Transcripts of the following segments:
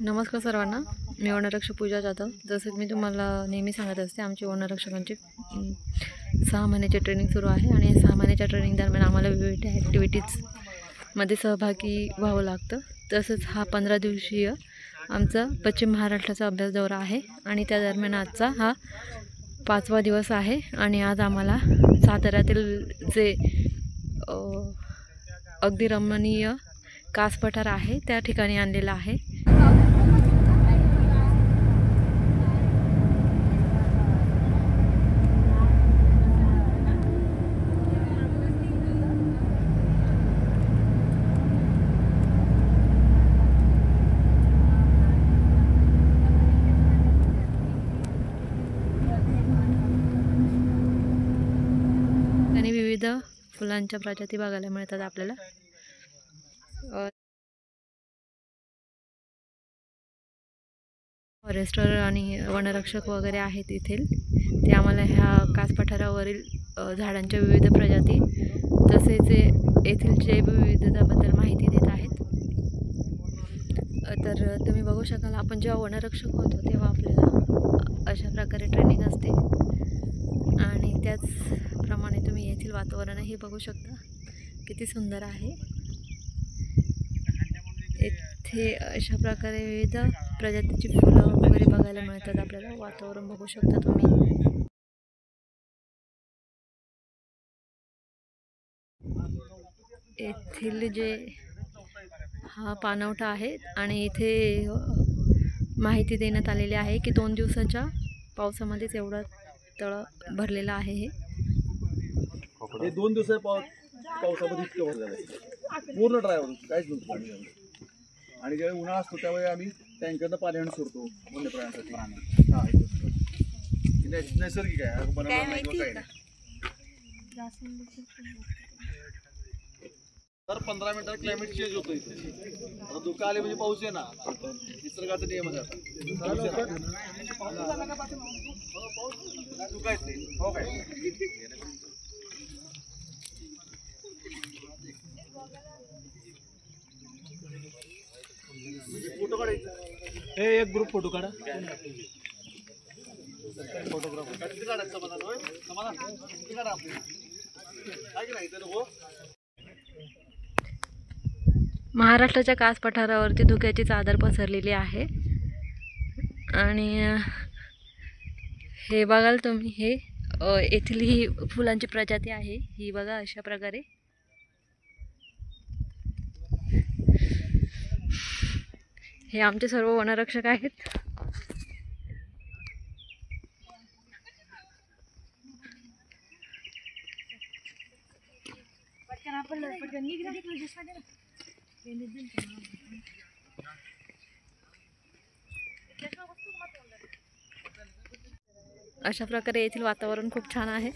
नमस्कार सर्वांना, मी वनरक्षक पूजा जाधव. जसं की मी तुम्हाला नेहमी सांगत असते, आमची वनरक्षकांची 6 महिन्याची ट्रेनिंग सुरू आहे आणि 6 महिन्याच्या ट्रेनिंग दरम्यान आम्हाला विविध ॲक्टिव्हिटीजमध्ये सहभागी व्हावं लागतं. तसंच हा 15 दिवसीय आमचा पश्चिम महाराष्ट्राचा अभ्यास दौरा आहे आणि त्या दरम्यान आजचा हा 5वा दिवस आहे. आणि आज आम्हाला साताऱ्यातील जे अगदी रमणीय कास पठार आहे त्या ठिकाणी आणलेलं आहे. आणि विविध फुलांच्या प्रजाती बघायला मिळतात आपल्याला. फॉरेस्टर आणि वनरक्षक वगैरे आहेत येथील, ते आम्हाला ह्या कास पठारावरील झाडांच्या विविध प्रजाती तसेच येथील जैवविविधतेबद्दल माहिती देत आहेत. तर तुम्ही बघू शकाल, आपण जेव्हा वनरक्षक होतो तेव्हा आपल्याला अशा प्रकारे ट्रेनिंग असते आणि त्याचप्रमाणे तुम्ही येथील वातावरणही बघू शकता, किती सुंदर आहे. इथे अशा प्रकारे विविध प्रजातीची फुलं वगैरे बघायला मिळतात आपल्याला. वातावरण बघू शकता तुम्ही. येथील जे हा पाणवठा आहे आणि इथे माहिती देण्यात आलेली आहे की 2 दिवसाच्या पावसामध्येच एवढं तळ भरलेलं आहे. हे 2 दिवस पावसामध्ये इतकं भरलेलं आहे, पूर्ण ड्रायव्हर काहीच नव्हतं. आणि ज्यावेळी उन्हाळा असतो त्यावेळी आम्ही टँकरनं पाणी आणून सोडतो वन्य प्राण्यांसाठी. नैसर्गिक आहे, बनवलं नाही किंवा काही नाही. तर 15 मिनिटात क्लायमेट चेंज होतो इथे. आता धुकं आले म्हणजे पाऊस येणार, निसर्गाचा नियम आहे. आता धुकायच नाही, हो काय. फोटो काढायचा, हे एक ग्रुप फोटो काढा. फोटोग्राफर किती काढायचं समाधान किती काढा आपले काय की नाही तर हो. महाराष्ट्राच्या कास पठारावरती धुक्याची चादर पसरलेली आहे आणि हे बघाल तुम्ही, हे येथील ही फुलांची प्रजाती आहे. ही बघा अशा प्रकारे. हे आमचे सर्व वनरक्षक आहेत. अशा प्रकारे येथील वातावरण खूप छान आहे.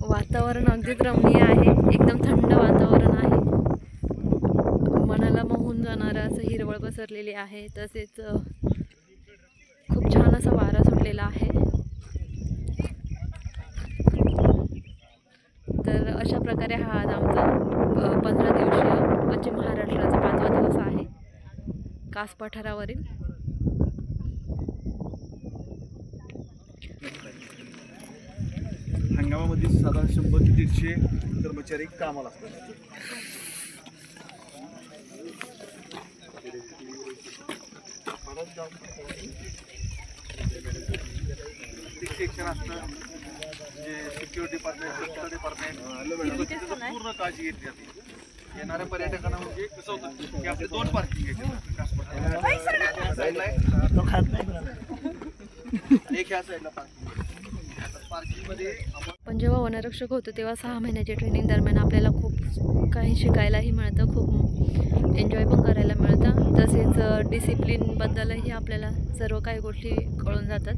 वातावरण अगदीच रमणीय आहे, एकदम थंड वातावरण आहे. मनाला मोहून जाणारं असं हिरवळ पसरलेली आहे. तसेच खूप छान असा वारा सुटलेला आहे. तर अशा प्रकारे हा आज आमचा 15 दिवसीय पश्चिम महाराष्ट्राचा 5वा दिवस आहे कास पठारावरील. हंगामामध्ये साधारण 100 ते 150 कर्मचारी कामाला असतात. सेक्शन असतं, जे सिक्युरिटी डिपार्टमेंट पूर्ण काळजी घेतली जाते. येणाऱ्या पर्यटकांना म्हणजे कसं होतं की आपले 2 पार्किंग घ्यायचे कास पठाराला, एक ह्या साईडला पार्किंगमध्ये. पण जेव्हा वनरक्षक होतो तेव्हा 6 महिन्याच्या ट्रेनिंग दरम्यान आपल्याला खूप काही शिकायलाही मिळतं, खूप एन्जॉय पण करायला मिळतं. तसेच डिसिप्लिनबद्दलही आपल्याला सर्व काही गोष्टी कळून जातात.